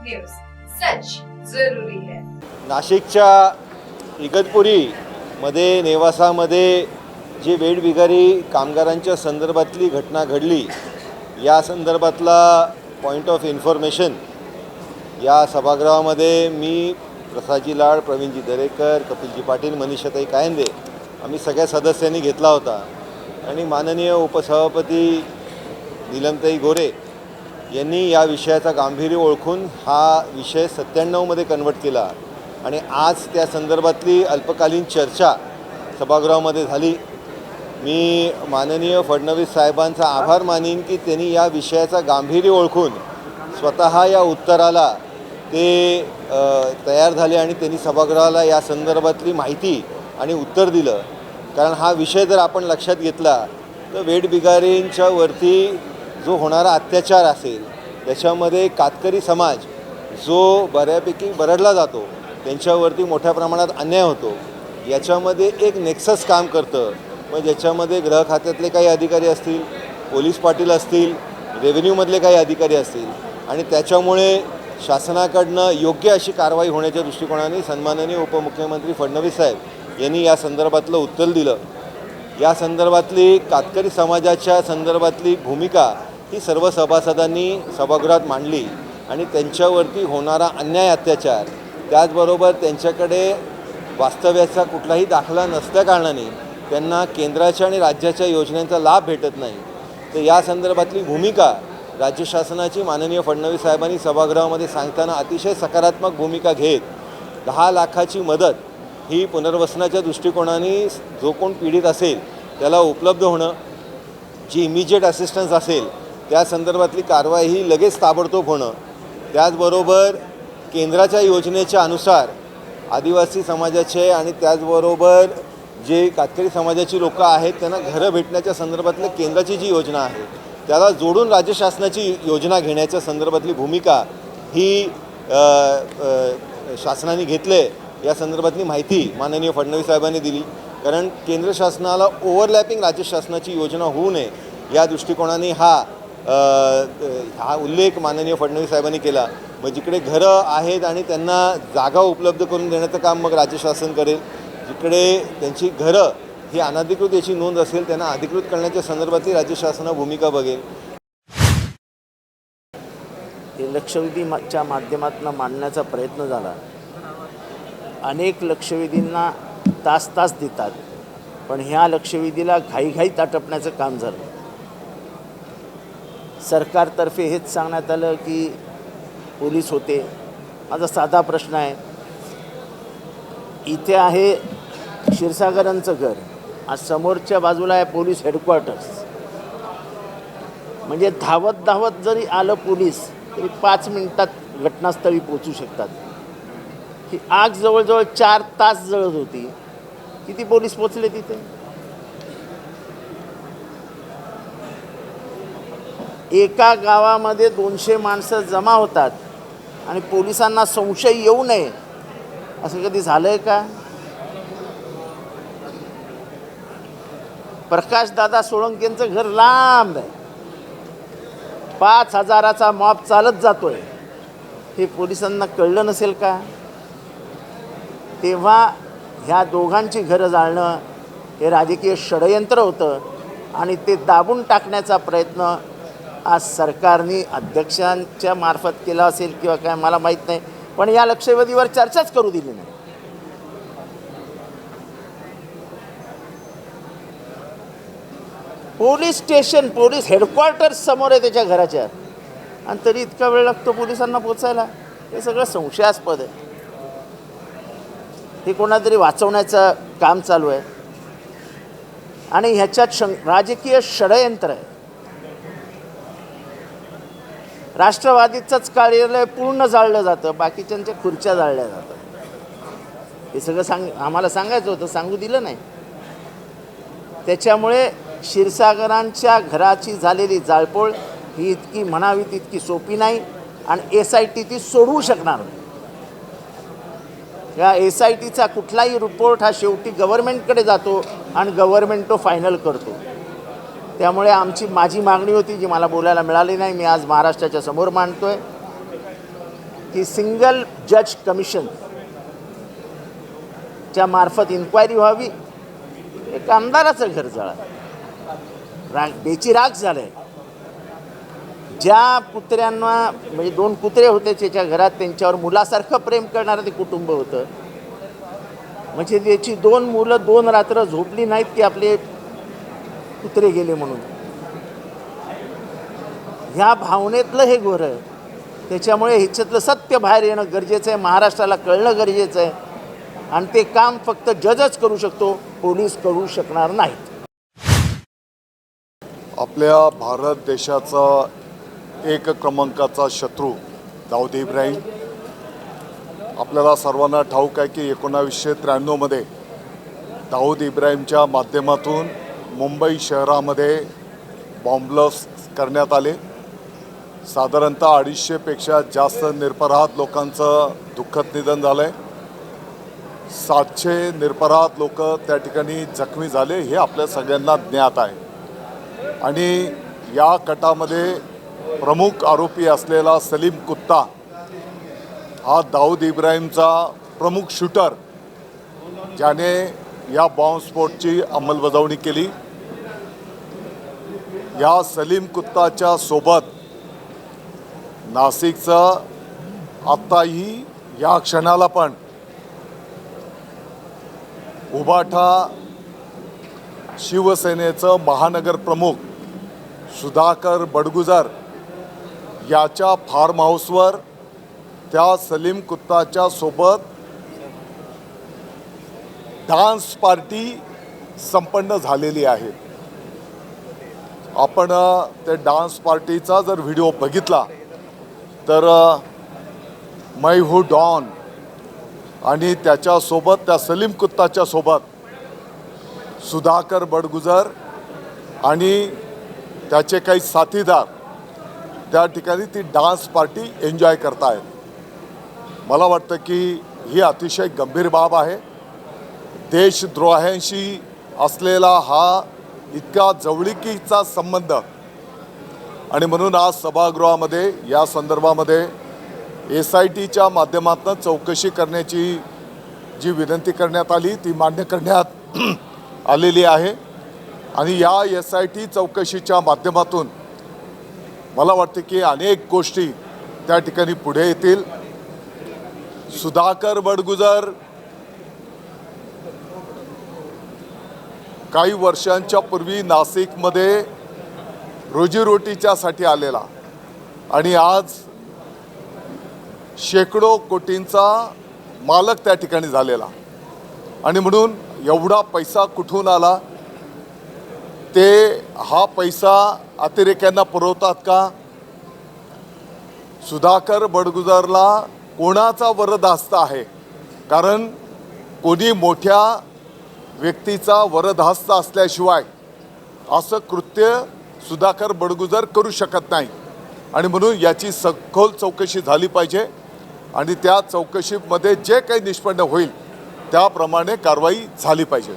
News सच जरूरी है। नाशिकच्या इगतपुरी मध्ये नेवासामध्ये जी वेठबिगारी कामगारांच्या संदर्भातली घटना घडली या संदर्भातला पॉइंट ऑफ इन्फॉर्मेशन या सभागृहामध्ये मी प्रसादजी लाड, प्रवीणजी दरेकर, कपिलजी पाटील, मनीषाताई कायंदे आम्ही सगळ्या सदस्यांनी घेतला होता आणि माननीय उपसभापती नीलमताई गोरे यांनी या विषयाचा गांभीर्य ओळखून हा विषय 97 मध्ये कन्वर्ट केला आणि आज त्या संदर्भातली अल्पकालीन चर्चा सभागृहामध्ये झाली। मी माननीय फडणवीस साहेबांचा आभार मानीन की त्यांनी या विषयाचा गांभीर्य ओळखून स्वतः या उत्तराला ते तयार झाले आणि त्यांनी सभागृहाला या संदर्भातली माहिती आणि उत्तर दिलं। कारण हा विषय जर आपण लक्षात घेतला तर वेठबिगारींच्या वरती जो होणारा अत्याचार असेल त्याच्यामध्ये कातकरी समाज जो बऱ्यापैकी बरडला जातो त्यांच्यावरती मोठ्या प्रमाणात अन्याय होतो, याच्यामध्ये एक नेक्सस काम करतं। मग ज्याच्यामध्ये गृह खात्यातले काही अधिकारी असतील, पोलीस पाटील असतील, रेव्हेन्यूमधले काही अधिकारी असतील आणि त्याच्यामुळे शासनाकडनं योग्य अशी कारवाई होण्याच्या दृष्टिकोनाने सन्माननीय उपमुख्यमंत्री फडणवीस साहेब यांनी या संदर्भातलं उत्तर दिलं। या संदर्भातली कातकरी समाजाच्या संदर्भातली भूमिका ही सर्व सभासदांनी सभागृहात मांडली आणि त्यांच्यावरती होणारा अन्याय, अत्याचार, त्याचबरोबर त्यांच्याकडे वास्तव्याचा कुठलाही दाखला नसल्या कारणाने त्यांना केंद्राच्या आणि राज्याच्या योजनांचा लाभ भेटत नाही, तर या संदर्भातली भूमिका राज्य शासनाची माननीय फडणवीस साहेबांनी सभागृहामध्ये सांगताना अतिशय सकारात्मक भूमिका घेत 10 लाखाची मदत ही पुनर्वसनाच्या दृष्टिकोनाने जो कोण पीडित असेल त्याला उपलब्ध होणं, जी इमिजिएट असिस्टन्स असेल त्या संदर्भातली कारवाई ही लगेच ताबडतोब होणं, त्याचबरोबर केंद्राच्या योजनेच्या अनुसार आदिवासी समाजाचे आणि त्याचबरोबर जे कातकरी समाजाची लोकं आहेत त्यांना घरं भेटण्याच्या संदर्भातलं केंद्राची जी योजना आहे त्याला जोडून राज्य शासनाची योजना घेण्याच्या संदर्भातली भूमिका ही शासनाने घेतले। या संदर्भातली माहिती माननीय फडणवीस साहेबांनी दिली। कारण केंद्र शासनाला ओव्हरलॅपिंग राज्य शासनाची योजना होऊ नये या दृष्टिकोनाने हा उल्लेख माननीय फडणवीस साहेबांनी केला। मग जिकडे घरं आहेत आणि त्यांना जागा उपलब्ध करून देण्याचं काम मग राज्य शासन करेल, जिकडे त्यांची घरं ही अनधिकृत याची नोंद असेल त्यांना अधिकृत करण्याच्या संदर्भातली राज्य शासनाची भूमिका बघेल। लक्षवेधीच्या माध्यमातून मांडण्याचा प्रयत्न झाला। अनेक लक्षवेधींना तास तास देतात, पण ह्या लक्षवेधीला घाईघाईत आटपण्याचं काम झालं। सरकारतर्फे हेच सांगण्यात आलं की पोलीस होते। माझा साधा प्रश्न आहे, इथे आहे क्षीरसागरांचं घर, आज समोरच्या बाजूला आहे पोलीस हेडक्वार्टर्स, म्हणजे धावत धावत जरी आलं पोलीस तरी 5 मिनिटात घटनास्थळी पोचू शकतात। ही आग जवळजवळ 4 तास जळत होती, किती पोलीस पोचले तिथे? एका गावामध्ये 200 माणसं जमा होतात आणि पोलिसांना संशय येऊ नये असं कधी झालंय का? प्रकाशदादा सोळंकेंचं घर लांब आहे, 5000चा मॉब चालत जातोय, हे पोलिसांना कळलं नसेल का? तेव्हा ह्या दोघांची घरं जाळणं हे राजकीय षडयंत्र होतं आणि ते दाबून टाकण्याचा प्रयत्न आज सरकारने अध्यक्षांच्या मार्फत केला असेल किंवा काय मला माहीत नाही, पण या लक्षवेधीवर चर्चाच करू दिली नाही। पोलीस स्टेशन, पोलीस हेडक्वार्टर्स समोर आहे त्याच्या घराच्या, आणि तरी इतका वेळ लागतो पोलिसांना पोचायला, हे सगळं संशयास्पद आहे। हे कोणातरी वाचवण्याचं काम चालू आहे आणि ह्याच्यात राजकीय षडयंत्र आहे। राष्ट्रवादीचंच कार्यालय पूर्ण जाळलं जातं, बाकीच्यांच्या खुर्च्या जाळल्या जातात। हे सगळं आम्हाला सांगायचं होतं, सांगू दिलं नाही। त्याच्यामुळे क्षीरसागरांच्या घराची झालेली जाळपोळ ही इतकी म्हणावी तितकी सोपी नाही आणि SIT ती सोडवू शकणार नाही। या SITचा कुठलाही रिपोर्ट हा शेवटी गव्हर्नमेंटकडे जातो आणि गव्हर्नमेंट तो फायनल करतो। त्यामुळे माझी मागणी होती जी मला बोलायला मिळाली नाही, मी आज महाराष्ट्राच्या समोर मांडतोय की सिंगल जज कमिशन च्या मार्फत इन्क्वायरी व्हावी. एक आमदाराचं घर जळालं, बेची राख झालंय. ज्या कुत्र्यांना म्हणजे 2 कुत्रे होते त्याच्या घरात, त्यांच्यावर मुलासारखं प्रेम करणारं ते कुटुंब होतं. म्हणजे त्याची 2 मुलं 2 रात्र झोपली नाहीत की आपले कुत्रे गेले म्हणून. ह्या भावनेतलं हे घोर आहे. त्याच्यामुळे ह्याच्यातलं सत्य बाहेर येणं गरजेचं आहे, महाराष्ट्राला कळणं गरजेचं आहे. आणि ते काम फक्त जजच करू शकतो, पोलीस करू शकणार नाहीत. आपल्या भारत देशाचा 1 क्रमांकाचा शत्रू दाऊद इब्राहिम. आपल्याला सर्वांना ठाऊक आहे की 1993 मध्ये दाऊद इब्राहिमच्या माध्यमातून मुंबई शहरामध्ये बॉम्बब्लास्ट करण्यात आले. साधारणतः 250पेक्षा जास्त निरपराध लोकांचं दुःखद निधन झालं आहे. 700 निरपराध लोक त्या ठिकाणी जखमी झाले, हे आपल्या सगळ्यांना ज्ञात आहे. आणि या कटामध्ये प्रमुख आरोपी असलेला सलीम कुत्ता हा दाऊद इब्राहिमचा प्रमुख शूटर, ज्याने या बॉम्बस्फोटची अंमलबजावणी केली. या सलीम कुत्ताच्या सोबत नाशिकचं आत्ताही या क्षणाला पण उभाठा शिवसेनेचं महानगर प्रमुख सुधाकर बडगुजर याच्या फार्म हाऊसवर त्या सलीम कुत्ताच्या सोबत डान्स पार्टी संपन्न झालेली आहे. आपण ते डान्स पार्टीचा जर व्हिडिओ बघितला तर मै हू डॉन आणि त्याच्यासोबत त्या सलीम कुत्ताच्या सोबत सुधाकर बडगुजर आणि त्याचे काही साथीदार त्या ठिकाणी ती डान्स पार्टी एन्जॉय करतायत. मला वाटतं की ही अतिशय गंभीर बाब आहे. देशद्रोह्यांशी असलेला हा इतका जवळीकीचा संबंध, आणि म्हणून आज सभागृहामध्ये या संदर्भामध्ये SITच्या माध्यमातून चौकशी करण्याची जी विनंती करण्यात आली ती मान्य करण्यात आलेली आहे. आणि या SIT चौकशीच्या माध्यमातून मला वाटते की अनेक गोष्टी त्या ठिकाणी पुढे येतील. सुधाकर बडगुजर काही वर्षांच्या पूर्वी नाशिकमध्ये रोजीरोटीच्यासाठी आलेला आणि आज शेकडो कोटींचा मालक त्या ठिकाणी झालेला. आणि म्हणून एवढा पैसा कुठून आला, ते हा पैसा अतिरेक्यांना पुरवतात का? सुधाकर बडगुजरला कोणाचा वरदहस्त आहे? कारण कोणी मोठ्या व्यक्तीचा वरदहस्त असल्याशिवाय असं कृत्य सुधाकर बडगुजर करू शकत नाही. आणि म्हणून याची सखोल चौकशी झाली पाहिजे आणि त्या चौकशीमध्ये जे काही निष्पन्न होईल त्याप्रमाणे कारवाई झाली पाहिजे.